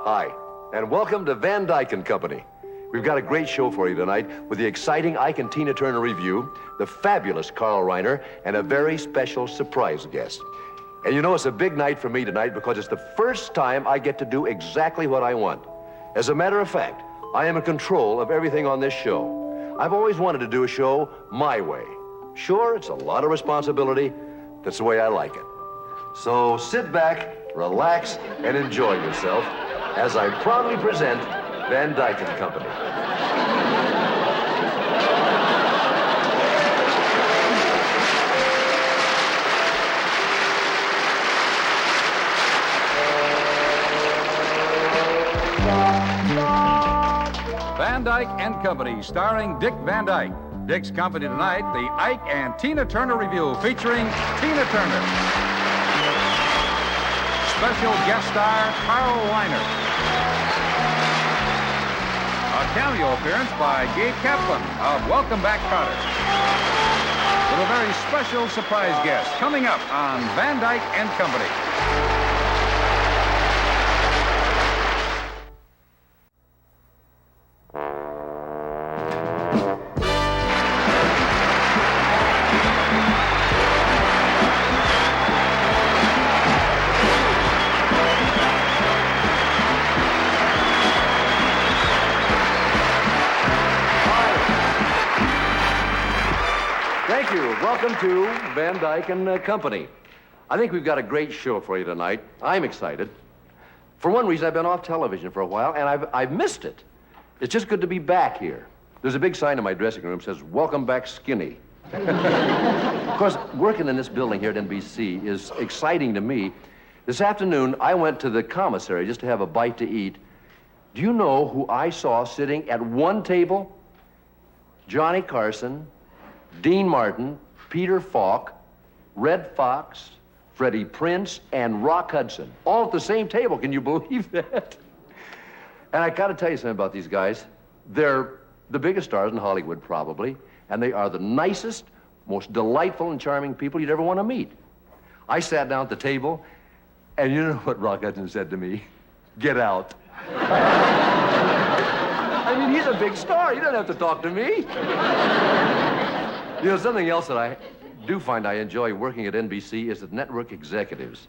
Hi, and welcome to Van Dyke and Company. We've got a great show for you tonight with the exciting Ike and Tina Turner review, the fabulous Carl Reiner, and a very special surprise guest. And you know, it's a big night for me tonight because it's the first time I get to do exactly what I want. As a matter of fact, I am in control of everything on this show. I've always wanted to do a show my way. Sure, it's a lot of responsibility. That's the way I like it. So sit back, relax, and enjoy yourself as I proudly present Van Dyke and Company. Van Dyke and Company, starring Dick Van Dyke. Dick's company tonight, the Ike and Tina Turner Review, featuring Tina Turner. Special guest star, Carl Reiner. A cameo appearance by Gabe Kaplan of Welcome Back, Kotter. With a very special surprise guest coming up on Van Dyke and Company. Thank you. Welcome to Van Dyke and Company. I think we've got a great show for you tonight. I'm excited. For one reason, I've been off television for a while, and I've missed it. It's just good to be back here. There's a big sign in my dressing room that says, "Welcome back, Skinny." Of course, working in this building here at NBC is exciting to me. This afternoon, I went to the commissary just to have a bite to eat. Do you know who I saw sitting at one table? Johnny Carson, Dean Martin, Peter Falk, Red Fox, Freddie Prinze, and Rock Hudson, all at the same table. Can you believe that? And I got to tell you something about these guys. They're the biggest stars in Hollywood, probably, and they are the nicest, most delightful and charming people you'd ever want to meet. I sat down at the table, and you know what Rock Hudson said to me? Get out. I mean, he's a big star. He doesn't have to talk to me. You know, something else that I do find I enjoy working at NBC is that network executives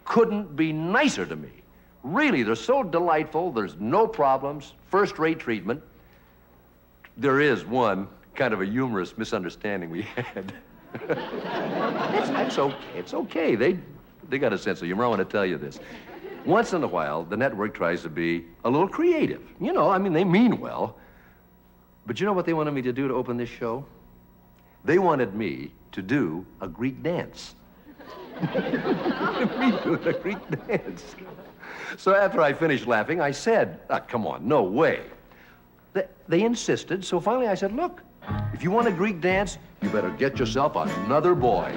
couldn't be nicer to me. Really, they're so delightful. There's no problems, first-rate treatment. There is one kind of a humorous misunderstanding we had. It's okay. They got a sense of humor. I want to tell you this. Once in a while, the network tries to be a little creative. You know, I mean, they mean well. But you know what they wanted me to do to open this show? They wanted me to do a Greek dance. Me doing a Greek dance. So after I finished laughing, I said, come on, no way. They insisted, so finally I said, look, if you want a Greek dance, you better get yourself another boy.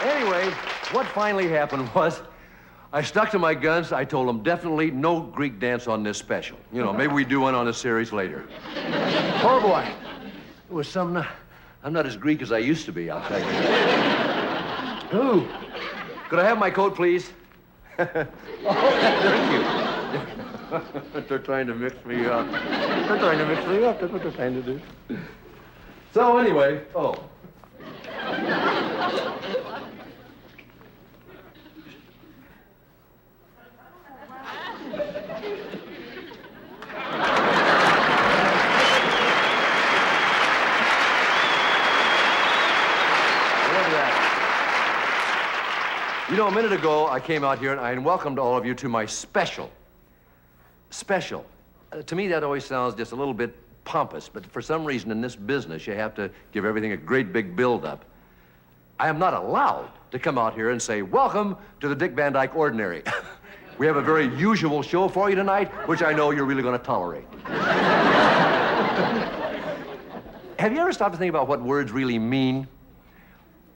Anyway, what finally happened was I stuck to my guns. I told them definitely no Greek dance on this special. You know, maybe we do one on a series later. Oh, boy. It was some... I'm not as Greek as I used to be, I'll tell you. Ooh. Could I have my coat, please? Oh, thank you. They're trying to mix me up. They're trying to mix me up. That's what they're trying to do. So, anyway, You know, a minute ago, I came out here and I welcomed all of you to my special. Special. To me, that always sounds just a little bit pompous, but for some reason in this business, you have to give everything a great big build-up. I am not allowed to come out here and say, welcome to the Dick Van Dyke Ordinary. We have a very usual show for you tonight, which I know you're really going to tolerate. Have you ever stopped to think about what words really mean?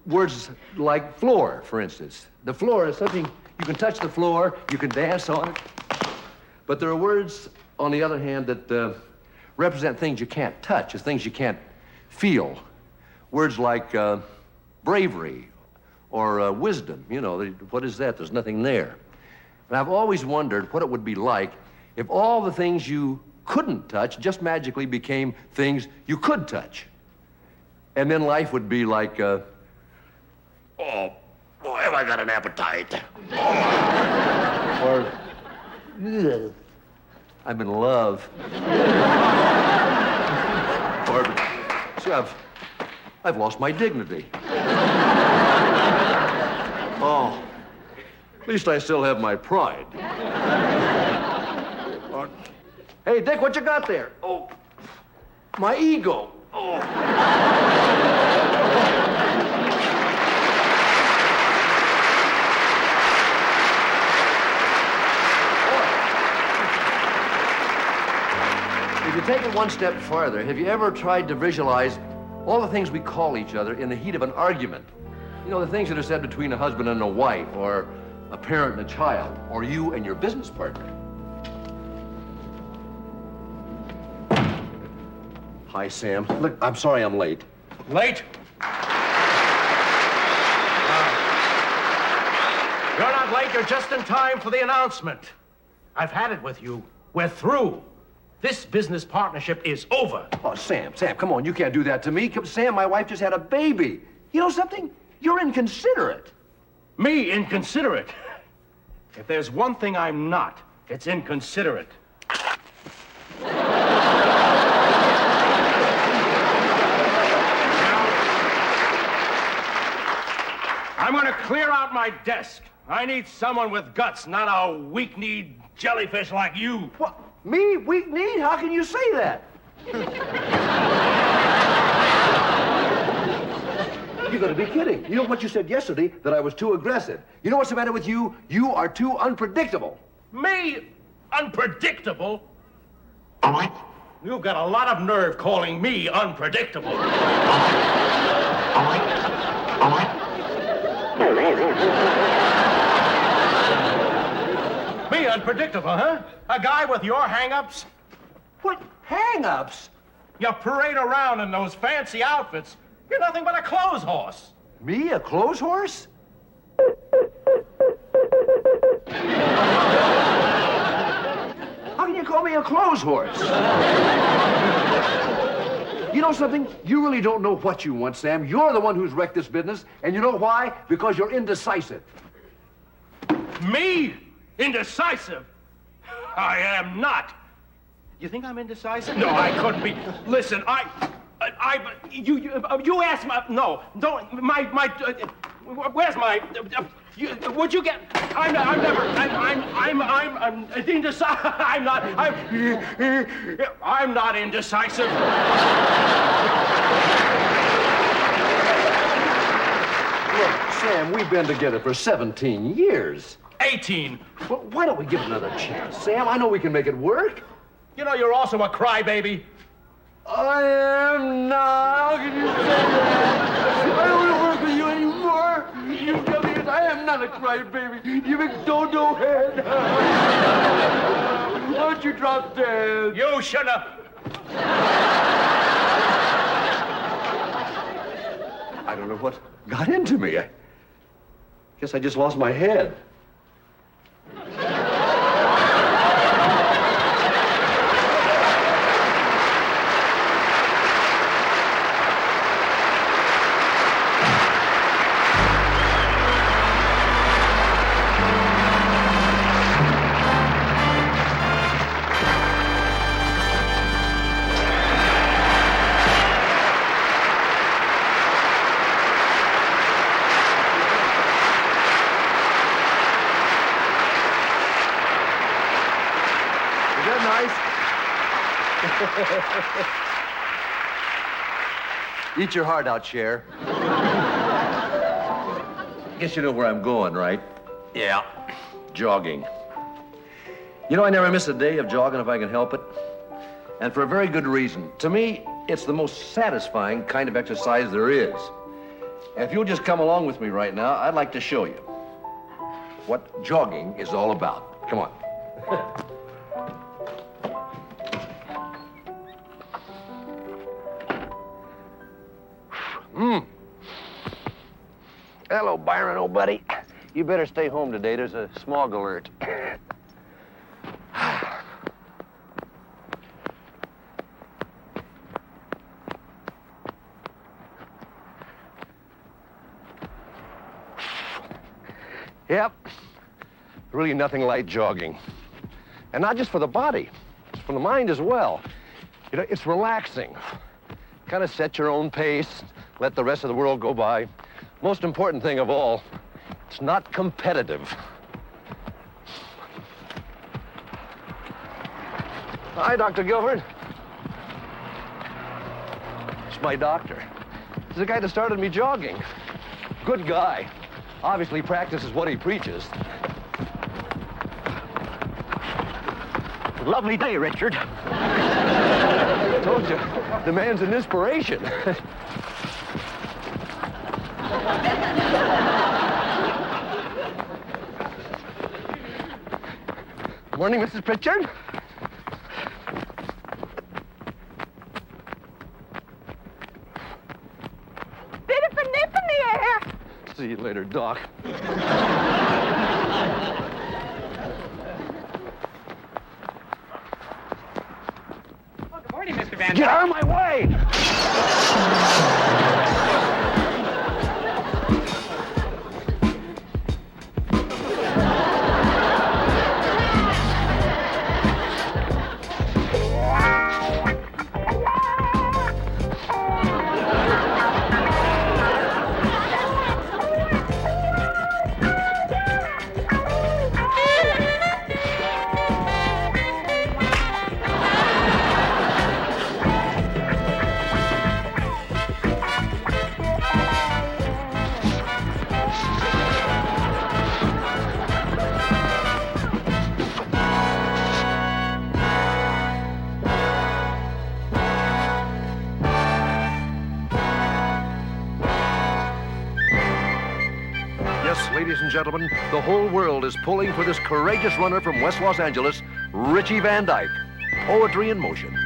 Words like floor, for instance. The floor is something, you can touch the floor, you can dance on it. But there are words, on the other hand, that represent things you can't touch, things you can't feel. Words like bravery or wisdom. You know, what is that? There's nothing there. And I've always wondered what it would be like if all the things you couldn't touch just magically became things you could touch. And then life would be like... oh, boy, have I got an appetite. Oh. Or, ugh, I'm in love. Or, see, I've lost my dignity. Oh, at least I still have my pride. Or, hey, Dick, what you got there? Oh, my ego. Oh. If you take it one step farther, have you ever tried to visualize all the things we call each other in the heat of an argument? You know, the things that are said between a husband and a wife, or a parent and a child, or you and your business partner. Hi, Sam. Look, I'm sorry I'm late. Late? You're not late. You're just in time for the announcement. I've had it with you. We're through. This business partnership is over. Oh, Sam, come on. You can't do that to me. Sam, my wife just had a baby. You know something? You're inconsiderate. Me, inconsiderate? If there's one thing I'm not, it's inconsiderate. I'm going to clear out my desk. I need someone with guts, not a weak-kneed jellyfish like you. What? Me? Weak-kneed? How can you say that? You gotta be kidding. You know what you said yesterday, that I was too aggressive. You know what's the matter with you? You are too unpredictable. Me? Unpredictable? You've got a lot of nerve calling me unpredictable. Me unpredictable, huh? A guy with your hang-ups? What hang-ups? You parade around in those fancy outfits. You're nothing but a clothes horse. Me, a clothes horse? How can you call me a clothes horse? You know something? You really don't know what you want, Sam. You're the one who's wrecked this business, and you know why? Because you're indecisive. Me? Indecisive? I am not. You think I'm indecisive? No, I couldn't be. Listen, you asked my, no, don't, where's my, would you get, I'm indecisive, I'm not indecisive. Look, Sam, we've been together for 17 years. 18. Well, why don't we give it another chance, Sam? I know we can make it work. You know, you're also a crybaby. I am not. How can you say that? I don't want to work with you anymore. You not a crybaby. You big dodo head. Why'd you drop dead? You shut up. I don't know what got into me. I guess I just lost my head. Eat your heart out, Cher. Guess you know where I'm going, right? Yeah. Jogging. You know, I never miss a day of jogging if I can help it. And for a very good reason. To me, it's the most satisfying kind of exercise there is. And if you'll just come along with me right now, I'd like to show you what jogging is all about. Come on. Hello, Byron, old buddy. You better stay home today. There's a smog alert. Yep. Really nothing like jogging. And not just for the body, it's for the mind as well. You know, it's relaxing. Kind of set your own pace, let the rest of the world go by. Most important thing of all, it's not competitive. Hi, Dr. Gilbert. It's my doctor. He's the guy that started me jogging. Good guy. Obviously practices what he preaches. Lovely day, Richard. I told you, the man's an inspiration. Morning, Mrs. Pritchard. Bit of a nip in the air. See you later, Doc. Good morning, Mr. Van Dyke. Get out of my way! Ladies and gentlemen, the whole world is pulling for this courageous runner from West Los Angeles, Richie Van Dyke. Poetry in motion.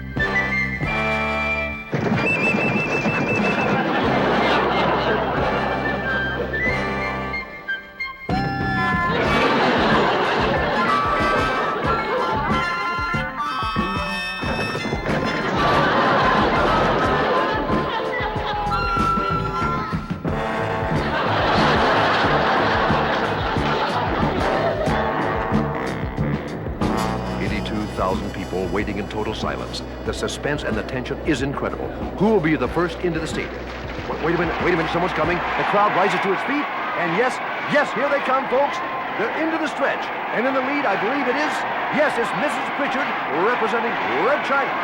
Waiting in total silence. The suspense and the tension is incredible. Who will be the first into the stadium? Wait a minute, someone's coming. The crowd rises to its feet, and yes, here they come, folks. They're into the stretch, and in the lead, I believe it is, yes, it's Mrs. Pritchard representing Red China.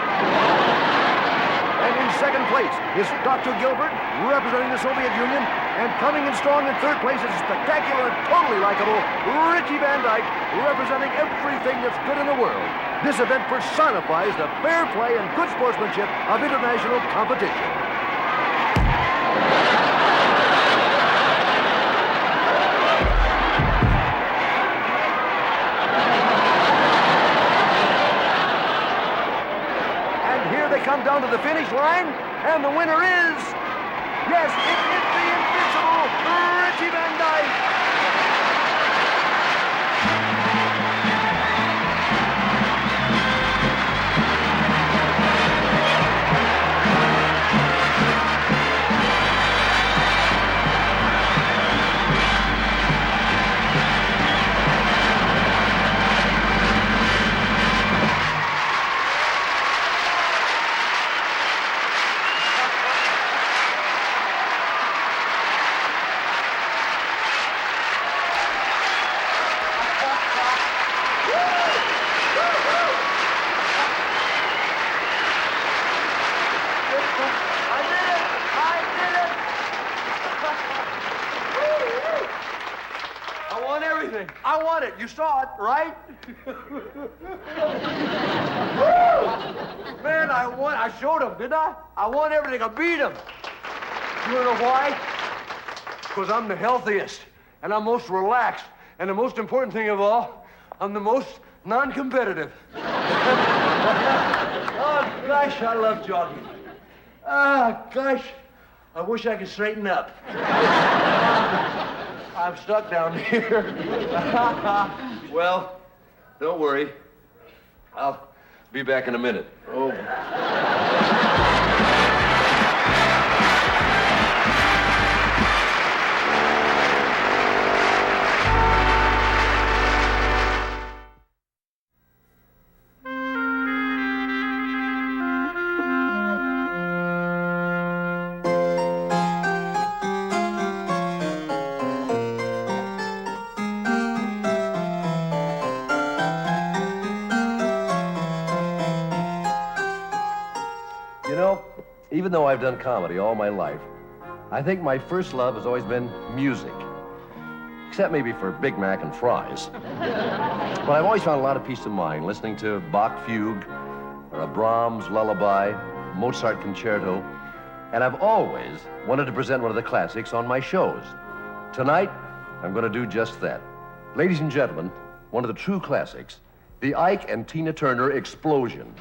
And in second place is Dr. Gilbert representing the Soviet Union, and coming in strong in third place is spectacular and totally likable Richie Van Dyke representing everything that's good in the world. This event personifies the fair play and good sportsmanship of international competition. time, and the winner is, yes, it's the invincible Richie Van Dyke. I won it. You saw it, right? Man, I won. I showed him, didn't I? I won everything. I beat him. You wanna know why? Because I'm the healthiest, and I'm most relaxed, and the most important thing of all, I'm the most non-competitive. Oh, gosh, I love jogging. Ah, gosh, I wish I could straighten up. I'm stuck down here. Well, don't worry. I'll be back in a minute. Oh. Even though I've done comedy all my life, I think my first love has always been music. Except maybe for Big Mac and fries. But I've always found a lot of peace of mind listening to Bach Fugue, or a Brahms lullaby, Mozart concerto, and I've always wanted to present one of the classics on my shows. Tonight, I'm going to do just that. Ladies and gentlemen, one of the true classics, the Ike and Tina Turner Explosion.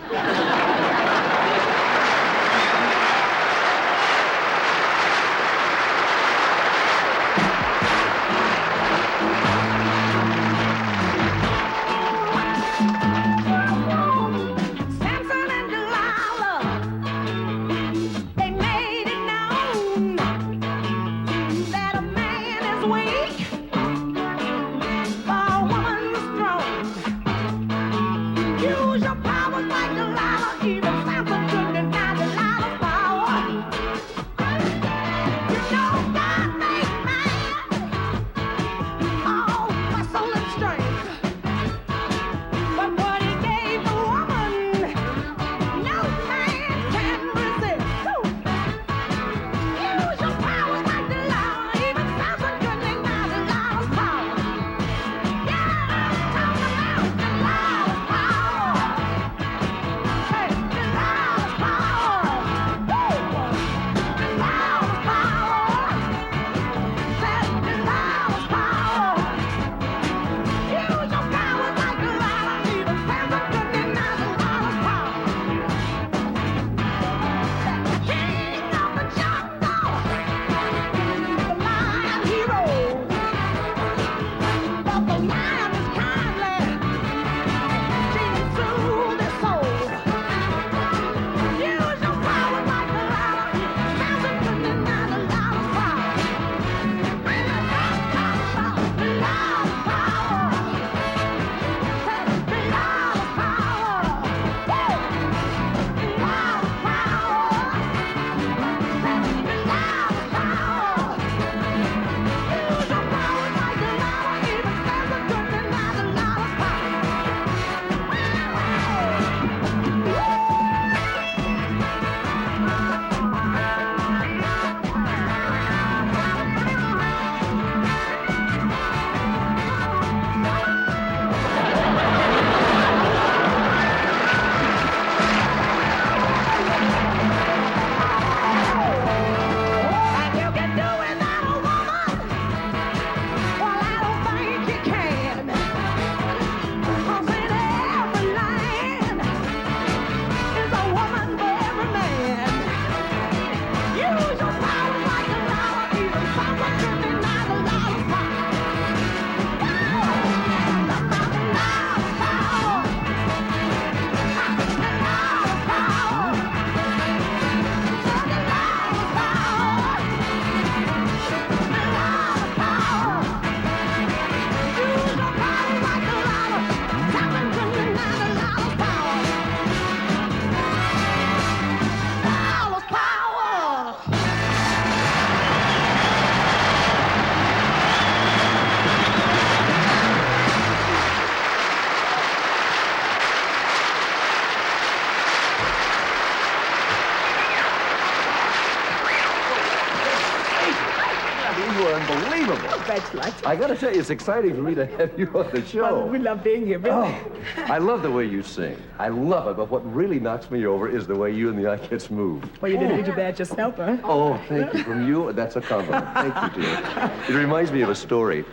You are unbelievable. Oh, that's right. I got to tell you, it's exciting for me to have you on the show. Well, we love being here, Billy. Oh, I love the way you sing. I love it, but what really knocks me over is the way you and the audience move. Well, you didn't do that yourself, huh? Oh, thank you. From you, that's a compliment. Thank you, dear. It reminds me of a story.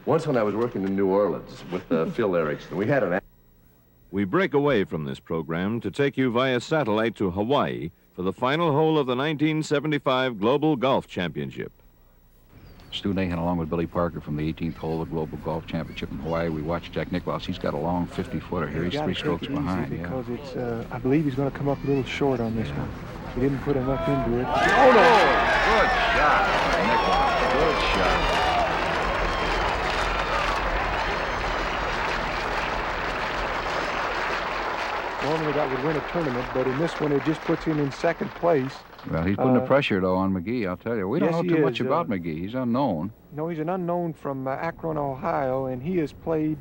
Once when I was working in New Orleans with Phil Erickson, we had an... We break away from this program to take you via satellite to Hawaii for the final hole of the 1975 Global Golf Championship. Stu Nahan along with Billy Parker from the 18th hole of the Global Golf Championship in Hawaii. We watched Jack Nicklaus. He's got a long 50-footer here. He's 3 strokes behind. Because it's, I believe he's going to come up a little short on this one. He didn't put enough into it. Oh, no! Good shot, Nicklaus. Good shot. Normally that would win a tournament, but in this one it just puts him in second place. Well, he's putting the pressure, though, on McGee, I'll tell you. We don't know too much about McGee. He's unknown. No, he's an unknown from Akron, Ohio, and he has played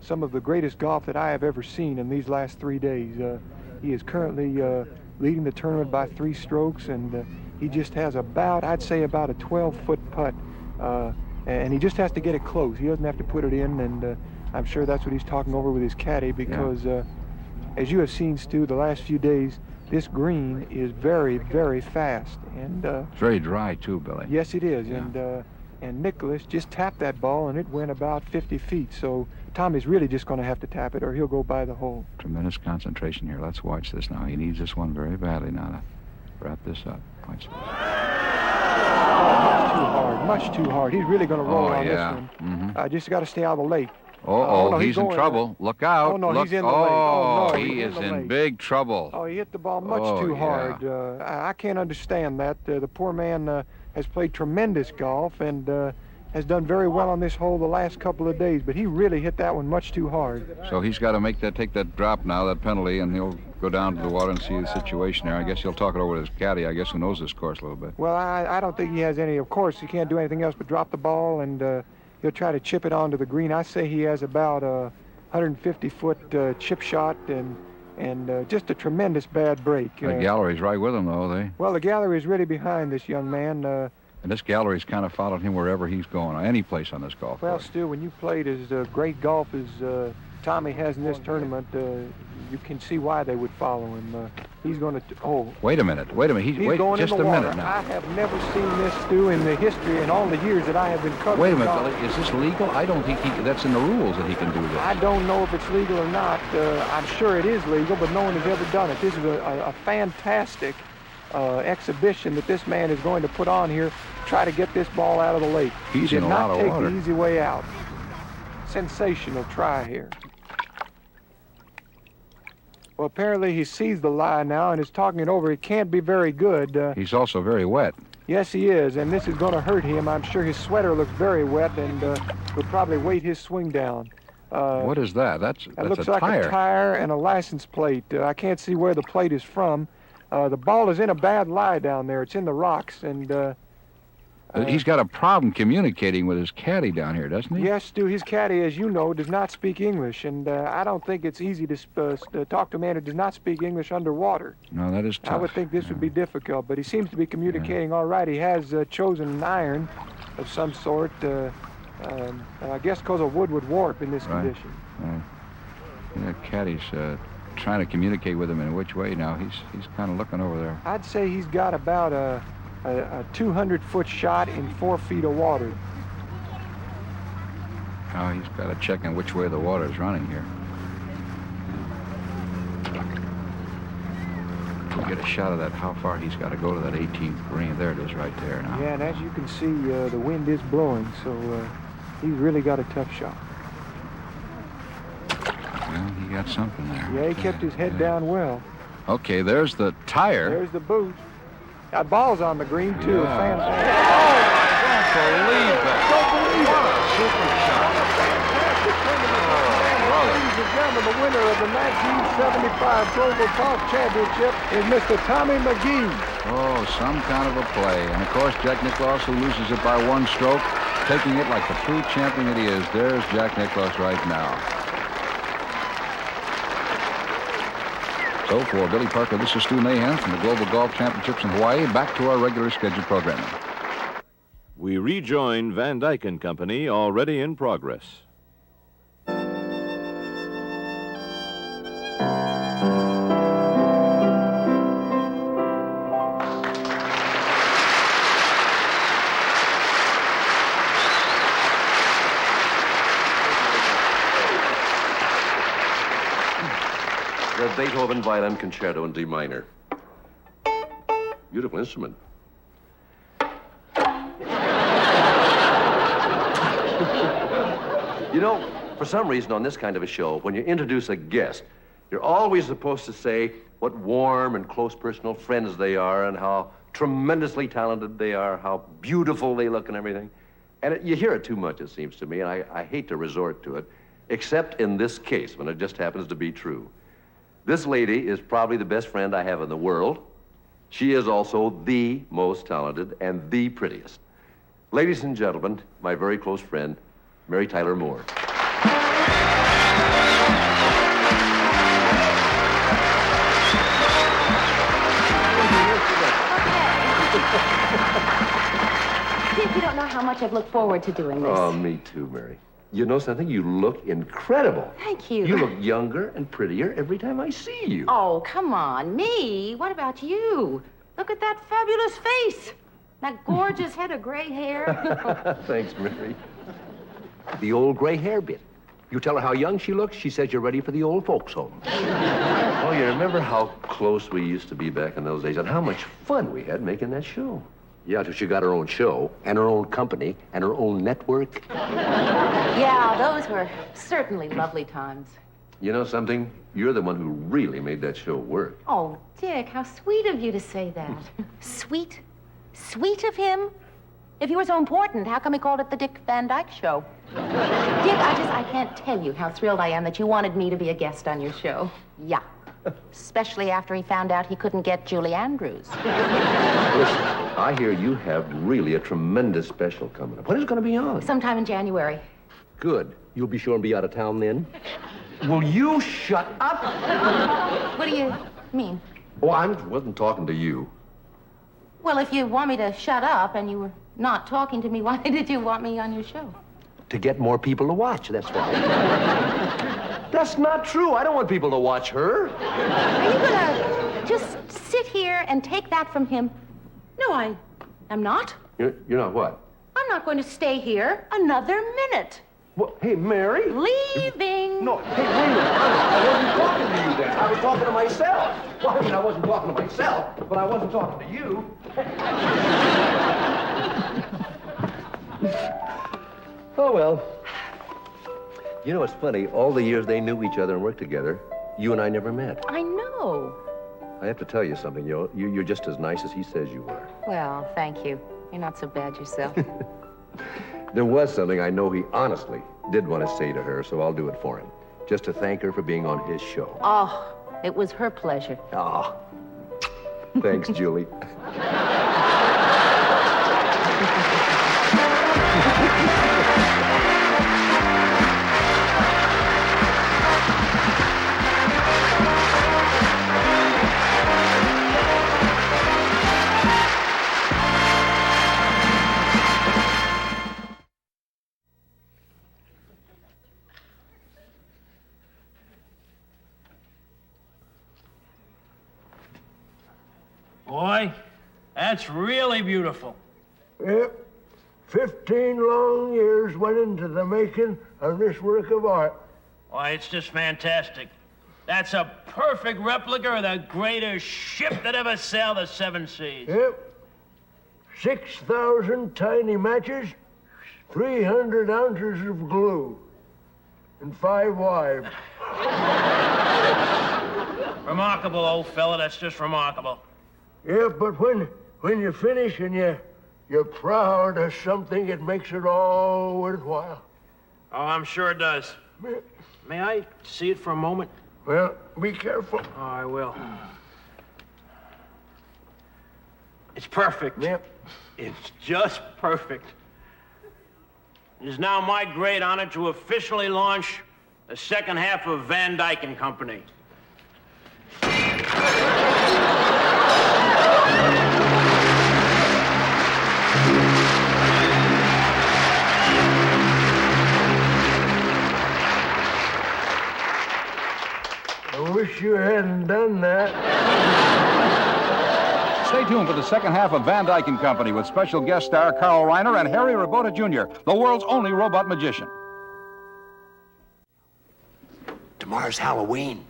some of the greatest golf that I have ever seen in these last 3 days. He is currently leading the tournament by 3 strokes, and he just has about, I'd say about a 12-foot putt, and he just has to get it close. He doesn't have to put it in, and I'm sure that's what he's talking over with his caddy because... as you have seen, Stu, the last few days, this green is very, very fast. And it's very dry, too, Billy. Yes, it is. Yeah. And Nicholas just tapped that ball, and it went about 50 feet. So Tommy's really just going to have to tap it, or he'll go by the hole. Tremendous concentration here. Let's watch this now. He needs this one very badly now to wrap this up. Watch this. Much too hard. Much too hard. He's really going to roll on this one. Mm-hmm. Just got to stay out of the lake. No, he's in trouble. Look out. Oh, no, Look. he's in the lake. Oh, no, he is in big trouble. Oh, he hit the ball much too hard. I can't understand that. The poor man has played tremendous golf and has done very well on this hole the last couple of days, but he really hit that one much too hard. So he's got to take that drop now, that penalty, and he'll go down to the water and see the situation there. I guess he'll talk it over with his caddy, I guess, who knows this course a little bit. Well, I don't think he has any. Of course, he can't do anything else but drop the ball, and he'll try to chip it onto the green. I say he has about a 150-foot chip shot and just a tremendous bad break. The gallery's right with him, though. Well, the gallery is really behind this young man. And this gallery's kind of followed him wherever he's going, or any place on this golf course. Well, Stu, when you played as great golf as Tommy has in this tournament, you can see why they would follow him. He's going to... Wait a minute. He's going just in the a water. minute now. I have never seen this, Stu, in the history and all the years that I have been covering. Wait a minute, Billy. Is this legal? I don't think that's in the rules that he can do this. I don't know if it's legal or not. I'm sure it is legal, but no one has ever done it. This is a fantastic exhibition that this man is going to put on here to try to get this ball out of the lake. He's in a lot of water. He did not take the easy way out. Sensational try here. Well, apparently he sees the lie now and is talking it over. It can't be very good. He's also very wet. Yes, he is, and this is going to hurt him. I'm sure his sweater looks very wet and will probably weight his swing down. What is that? That looks a like tire. a tire and a license plate. I can't see where the plate is from. The ball is in a bad lie down there. It's in the rocks, and... he's got a problem communicating with his caddy down here, doesn't he? Yes, Stu. His caddy, as you know, does not speak English, and I don't think it's easy to talk to a man who does not speak English underwater. No, that is tough. I would think this would be difficult, but he seems to be communicating all right. He has chosen an iron of some sort, I guess because of wood would warp in this condition. That caddy's trying to communicate with him in which way now. He's kind of looking over there. I'd say he's got about a 200-foot shot in 4 feet of water. Now he's got to check in which way the water's running here. We'll get a shot of that, how far he's got to go to that 18th green. There it is right there now. Yeah, and as you can see, the wind is blowing, so he's really got a tough shot. Well, he got something there. Yeah, he kept his head down well. Okay, there's the tire. There's the boot. Got balls on the green, too. Yeah. Fantastic. I don't believe that. Don't believe What it. a super shot. Fantastic tournament. brother. Ladies and gentlemen, the winner of the 1975 Global Golf Championship is Mr. Tommy McGee. Oh, some kind of a play. And, of course, Jack Nicklaus, who loses it by 1 stroke, taking it like the true champion that he is. There's Jack Nicklaus right now. So for Billy Parker, this is Stu Nahan from the Global Golf Championships in Hawaii. Back to our regular scheduled programming. we rejoin Van Dyke and Company, already in progress. The Beethoven Violin Concerto in D minor. Beautiful instrument. You know, for some reason on this kind of a show, when you introduce a guest, you're always supposed to say what warm and close personal friends they are and how tremendously talented they are, how beautiful they look and everything. And you hear it too much, it seems to me, and I hate to resort to it, except in this case when it just happens to be true. This lady is probably the best friend I have in the world. She is also the most talented and the prettiest. Ladies and gentlemen, my very close friend, Mary Tyler Moore. Dick, you don't know how much I've looked forward to doing this. Oh, me too, Mary. You know something? You look incredible. Thank you. You look younger and prettier every time I see you. Oh, come on. Me? What about you? Look at that fabulous face. That gorgeous head of gray hair. Thanks, Mary. The old gray hair bit. You tell her how young she looks, she says you're ready for the old folks' home. Oh, you remember how close we used to be back in those days and how much fun we had making that show? Yeah, till she got her own show and her own company and her own network. Yeah, those were certainly lovely times. You know something? You're the one who really made that show work. Oh, Dick, how sweet of you to say that. Sweet? Sweet of him? If you were so important, how come he called it the Dick Van Dyke Show? Dick, I can't tell you how thrilled I am that you wanted me to be a guest on your show. Yeah. Especially after he found out he couldn't get Julie Andrews. Listen, I hear you have really a tremendous special coming up. When is it going to be on? Sometime in January. Good. You'll be sure and be out of town then? Will you shut up? What do you mean? Oh, I wasn't talking to you. Well, if you want me to shut up and you were not talking to me, why did you want me on your show? To get more people to watch, that's why. That's not true. I don't want people to watch her. Are you gonna just sit here and take that from him? No, I'm not. You're not what? I'm not going to stay here another minute. Well, hey, Mary. Leaving. No, hey, wait a minute. I wasn't talking to you then. I was talking to myself. Well, I mean, I wasn't talking to myself, but I wasn't talking to you. Oh, well. You know, it's funny. All the years they knew each other and worked together, you and I never met. I know. I have to tell you something, you're just as nice as he says you are. Well, thank you. You're not so bad yourself. There was something I know he honestly did want to say to her, so I'll do it for him. Just to thank her for being on his show. Oh, it was her pleasure. Oh. Thanks, Julie. Boy, that's really beautiful. Yep. 15 long years went into the making of this work of art. Why, it's just fantastic. That's a perfect replica of the greatest ship that ever sailed the seven seas. Yep. 6,000 tiny matches, 300 ounces of glue, and 5 wives. Remarkable, old fella. That's just remarkable. Yeah, but when you finish and you're proud of something, it makes it all worthwhile. Oh, I'm sure it does. May I see it for a moment? Well, be careful. Oh, I will. It's perfect. Yep. It's just perfect. It is now my great honor to officially launch the second half of Van Dyke and Company. wish you hadn't done that. Stay tuned for the second half of Van Dyke and Company with special guest star Carl Reiner and Harry Rabota Jr., the world's only robot magician. Tomorrow's Halloween.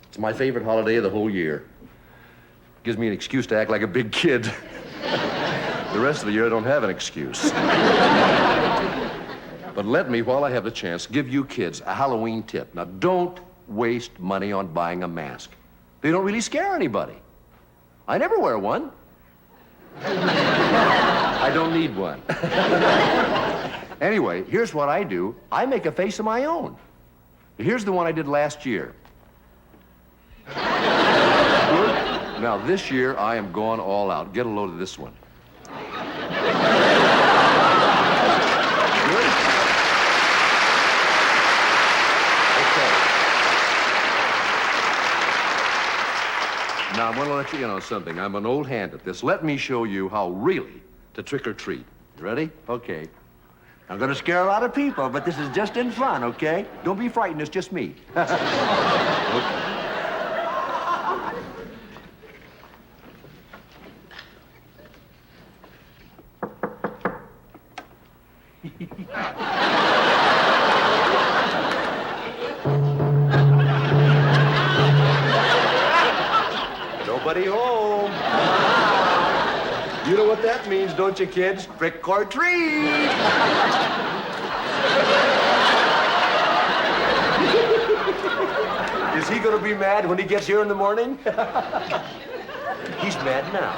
It's my favorite holiday of the whole year. Gives me an excuse to act like a big kid. The rest of the year, I don't have an excuse. But let me, while I have the chance, give you kids a Halloween tip. Now, don't waste money on buying a mask. They don't really scare anybody. I never wear one. I don't need one. Anyway, here's what I do. I make a face of my own. Here's the one I did last year. Good? Now, this year, I am going all out. Get a load of this one. Good? Okay. Now, I'm going to let you in on something. I'm an old hand at this. Let me show you how really to trick or treat. You ready? Okay. I'm going to scare a lot of people, but this is just in fun, okay? Don't be frightened. It's just me. Okay. Nobody home. You know what that means, don't you, kids? Trick or treat. Is he going to be mad when he gets here in the morning? He's mad now.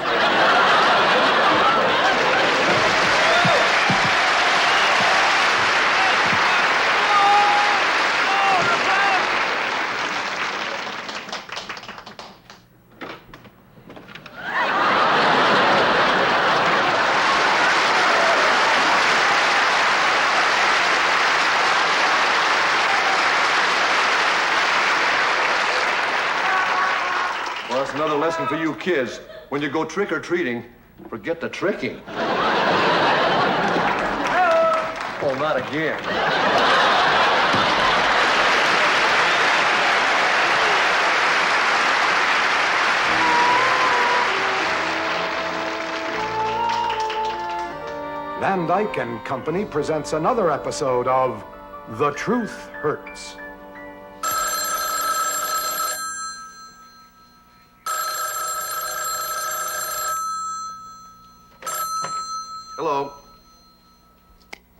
Well, that's another lesson for you kids. When you go trick-or-treating, forget the tricking. Oh, not again. Van Dyke and Company presents another episode of The Truth Hurts. Hello.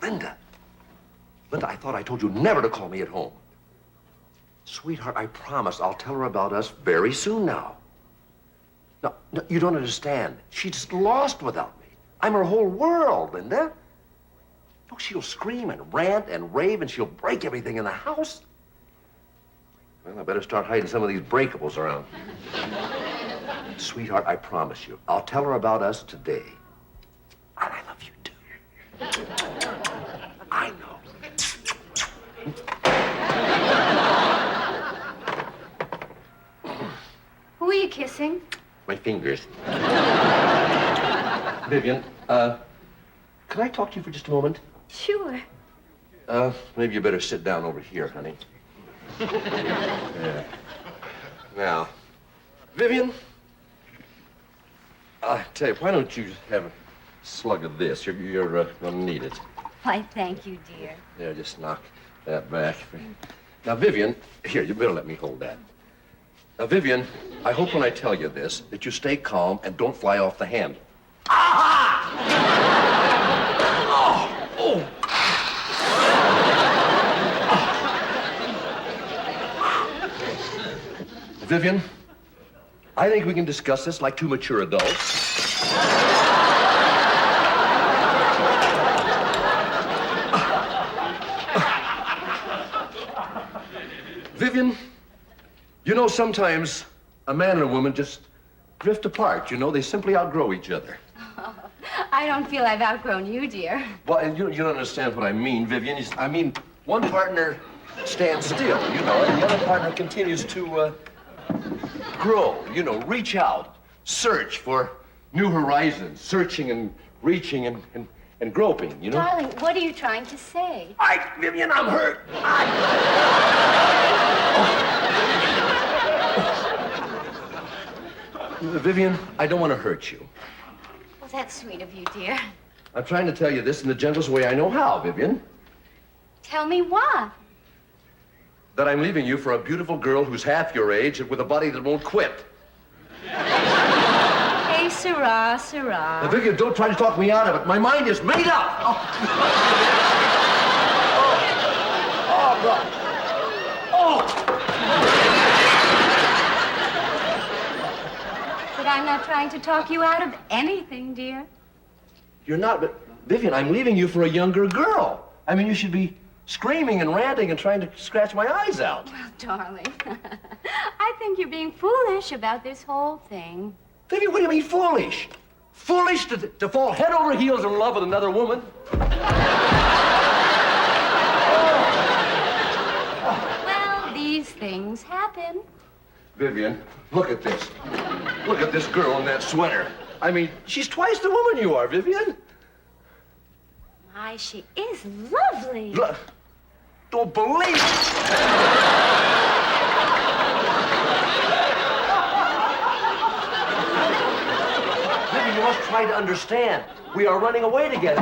Linda. Linda, I thought I told you never to call me at home. Sweetheart, I promise I'll tell her about us very soon now. No, you don't understand. She's just lost without me. I'm her whole world, Linda. Oh, she'll scream and rant and rave and she'll break everything in the house. Well, I better start hiding some of these breakables around. Sweetheart, I promise you, I'll tell her about us today. And I love you, too. I know. Who are you kissing? My fingers. Vivian, can I talk to you for just a moment? Sure. Maybe you better sit down over here, honey. Yeah. Now, Vivian, I tell you, why don't you have a slug of this? You're gonna need it. Why, thank you, dear. Yeah, just knock that back. Now, Vivian, here, you better let me hold that. Now, Vivian, I hope when I tell you this, that you stay calm and don't fly off the handle. Ah! Oh! Vivian, I think we can discuss this like two mature adults. Vivian, you know, sometimes a man and a woman just drift apart, you know? They simply outgrow each other. Oh, I don't feel I've outgrown you, dear. Well, and you don't understand what I mean, Vivian. I mean, one partner stands still, you know, and the other partner continues to grow, you know, reach out, search for new horizons, searching and reaching and groping, you know? Darling, what are you trying to say? Vivian, I'm hurt. Vivian, I don't want to hurt you. Well, that's sweet of you, dear. I'm trying to tell you this in the gentlest way I know how, Vivian. Tell me what? That I'm leaving you for a beautiful girl who's half your age and with a body that won't quit. Hey, Sirrah, Sirrah. Now, Vivian, don't try to talk me out of it. My mind is made up. Oh, God. Oh! But I'm not trying to talk you out of anything, dear. You're not, but Vivian, I'm leaving you for a younger girl. I mean, you should be screaming and ranting and trying to scratch my eyes out. Well, darling, I think you're being foolish about this whole thing. Vivian, what do you mean foolish? Foolish to fall head over heels in love with another woman? Well, these things happen. Vivian, look at this. Look at this girl in that sweater. I mean, she's twice the woman you are, Vivian. My, she is lovely. Don't believe it. Vivian, you must try to understand. We are running away together.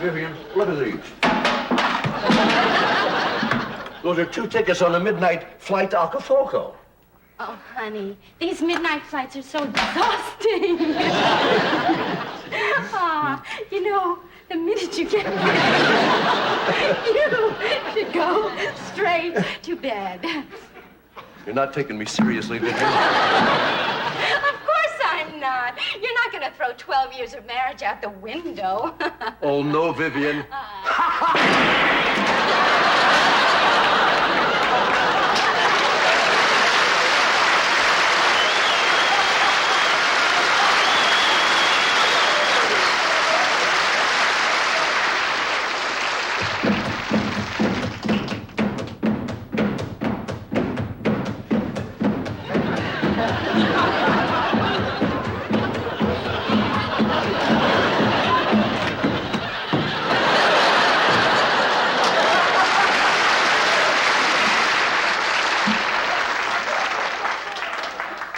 Vivian, look at these. Those are 2 tickets on a midnight flight to Acapulco. Oh, honey, these midnight flights are so exhausting. You know, the minute you get there, you should go straight to bed. You're not taking me seriously, Vivian. Of course I'm not. You're not going to throw 12 years of marriage out the window. Oh, no, Vivian.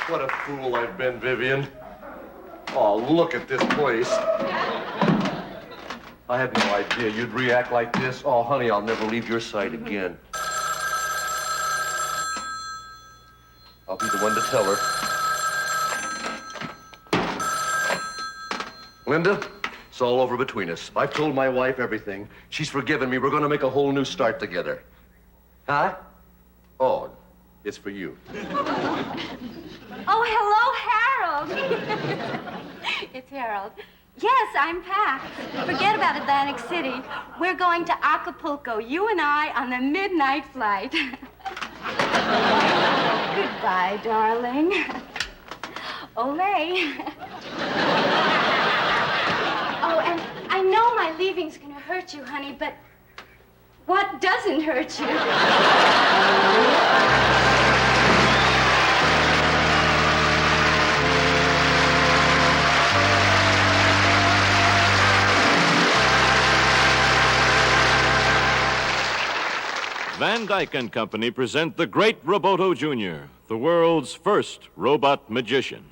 What a fool I've been, Vivian. Oh, look at this place. I had no idea you'd react like this. Oh, honey, I'll never leave your side again. I'll be the one to tell her. Linda, it's all over between us. I've told my wife everything. She's forgiven me. We're going to make a whole new start together. Huh? Oh, it's for you. Oh, hello, Harold. It's Harold. Yes, I'm packed. Forget about Atlantic City. We're going to Acapulco, you and I, on the midnight flight. Goodbye, darling. Olé. Oh, and I know my leaving's gonna hurt you, honey, but what doesn't hurt you? Van Dyke and Company present the great Roboto Jr., the world's first robot magician.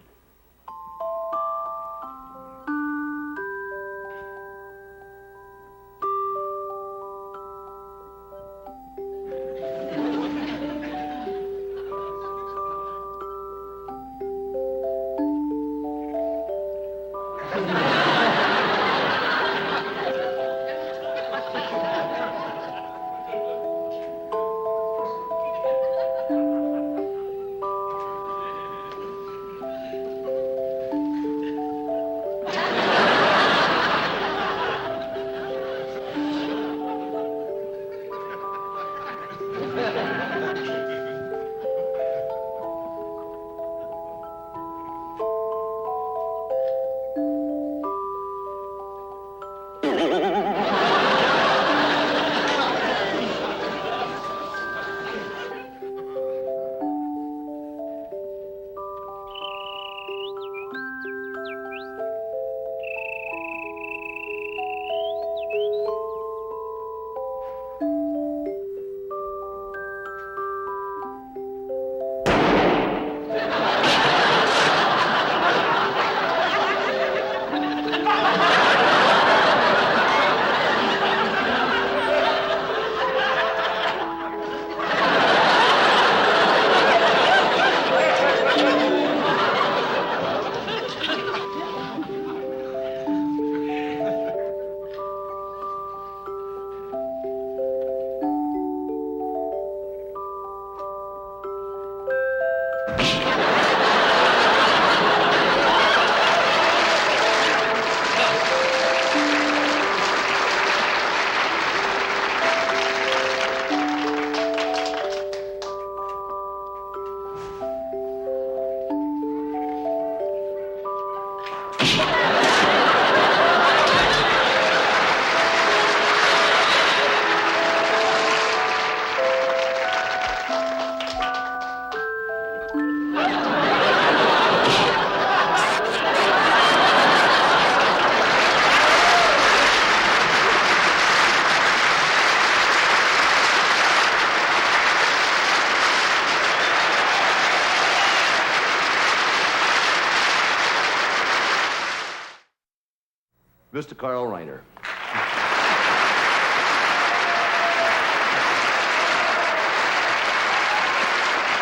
Mr. Carl Reiner.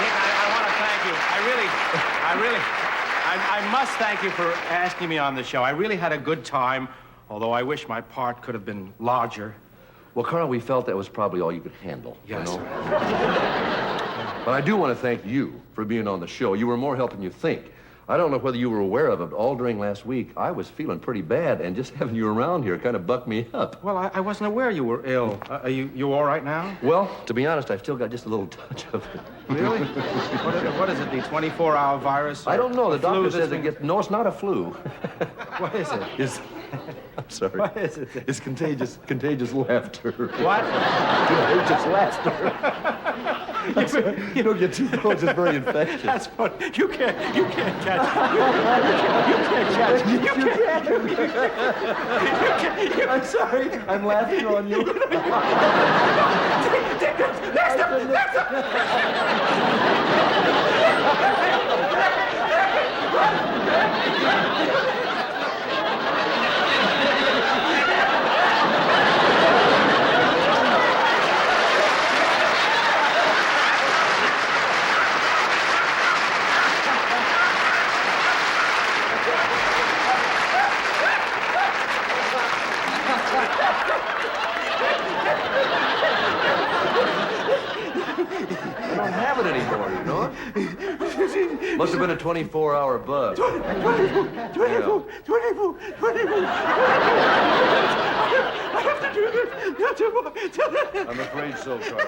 I want to thank you. I must thank you for asking me on the show. I really had a good time, although I wish my part could have been larger. Well, Carl, we felt that was probably all you could handle. Yes. You know? But I do want to thank you for being on the show. You were more help than you think. I don't know whether you were aware of it. All during last week, I was feeling pretty bad, and just having you around here kind of bucked me up. Well, I wasn't aware you were ill. Are you all right now? Well, to be honest, I've still got just a little touch of it. Really? What is it, the 24-hour virus? I don't know. The doctor flu says that's it gets... No, it's not a flu. What is it? I'm sorry. What is it? It's contagious laughter. What? Contagious laughter. You don't get too close. It's very infectious. That's funny. You can't catch. I'm sorry. I'm laughing on you. I don't have it anymore, you know? Must have been a 24-hour bug. 24. I have to do this. I'm afraid so, Carl.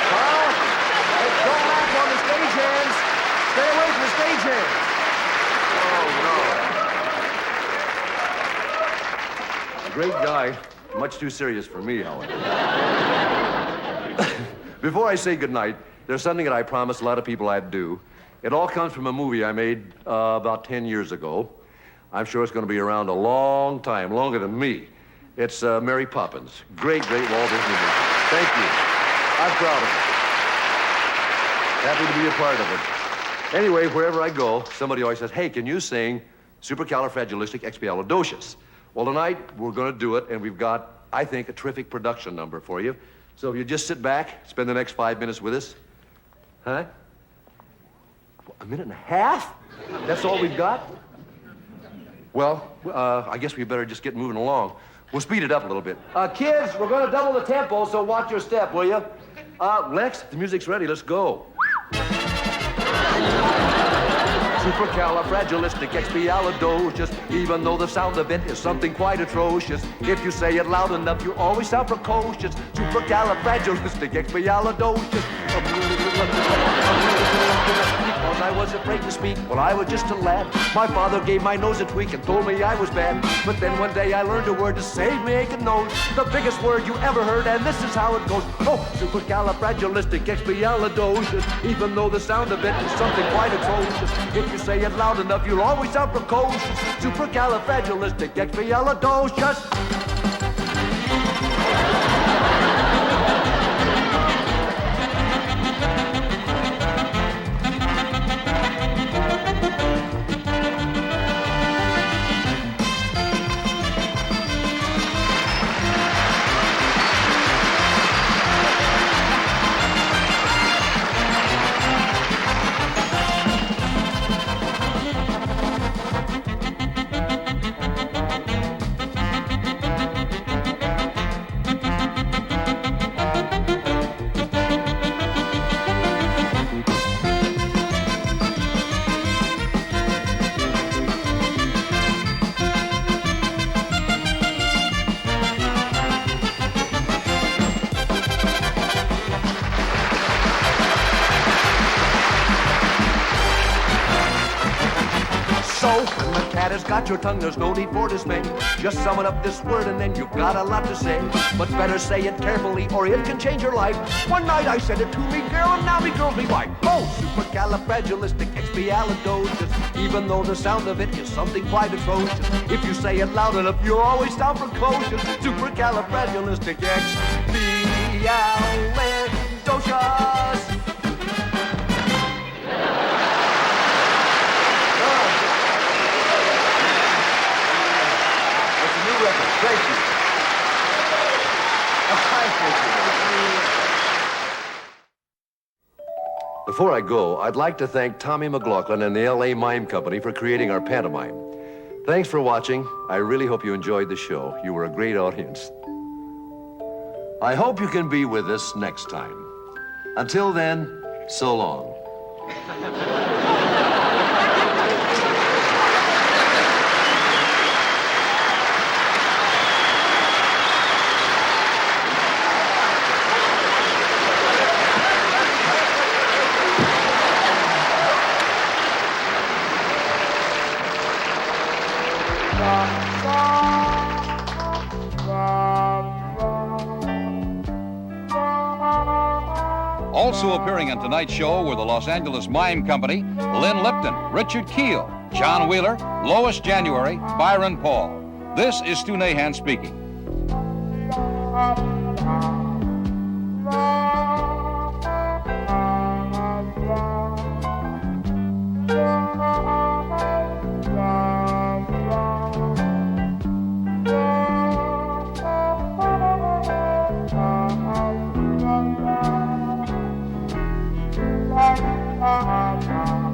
Carl, don't laugh on the stagehands. Stay away from the stagehands. Oh, no. A great guy. Much too serious for me, however. Before I say goodnight, there's something that I promised a lot of people I'd do. It all comes from a movie I made about 10 years ago. I'm sure it's going to be around a long time, longer than me. It's Mary Poppins. Great Walt Disney movie. Thank you. I'm proud of it. Happy to be a part of it. Anyway, wherever I go, somebody always says, hey, can you sing Supercalifragilisticexpialidocious? Well, tonight, we're going to do it, and we've got, I think, a terrific production number for you. So if you just sit back, spend the next 5 minutes with us. Huh? A minute and a half? That's all we've got? Well, I guess we better just get moving along. We'll speed it up a little bit. Kids, we're going to double the tempo, so watch your step, will you? Lex, the music's ready. Let's go. Supercalifragilisticexpialidocious, even though the sound of it is something quite atrocious. If you say it loud enough, you always sound precocious. Supercalifragilisticexpialidocious. Because I was afraid to speak when I was just a lad. My father gave my nose a tweak and told me I was bad. But then one day I learned a word to save me aching nose. The biggest word you ever heard, and this is how it goes. Oh, supercalifragilisticexpialidocious, even though the sound of it is something quite atrocious. If you say it loud enough, you'll always sound precocious. Supercalifragilisticexpialidocious. Got your tongue, there's no need for dismay. Just summon up this word and then you've got a lot to say. But better say it carefully or it can change your life. One night I said it to me girl and now me girl's me wife. Oh, supercalifragilisticexpialidocious, even though the sound of it is something quite atrocious. If you say it loud enough, you'll always sound precocious. Supercalifragilisticexpialidocious. before I go, I'd like to thank Tommy McLaughlin and the L.A. Mime Company for creating our pantomime. Thanks for watching. I really hope you enjoyed the show. You were a great audience. I hope you can be with us next time. Until then, so long. Also appearing in tonight's show were the Los Angeles Mime Company, Lynn Lipton, Richard Keel, John Wheeler, Lois January, Byron Paul. This is Stu Nahan speaking. La la la la.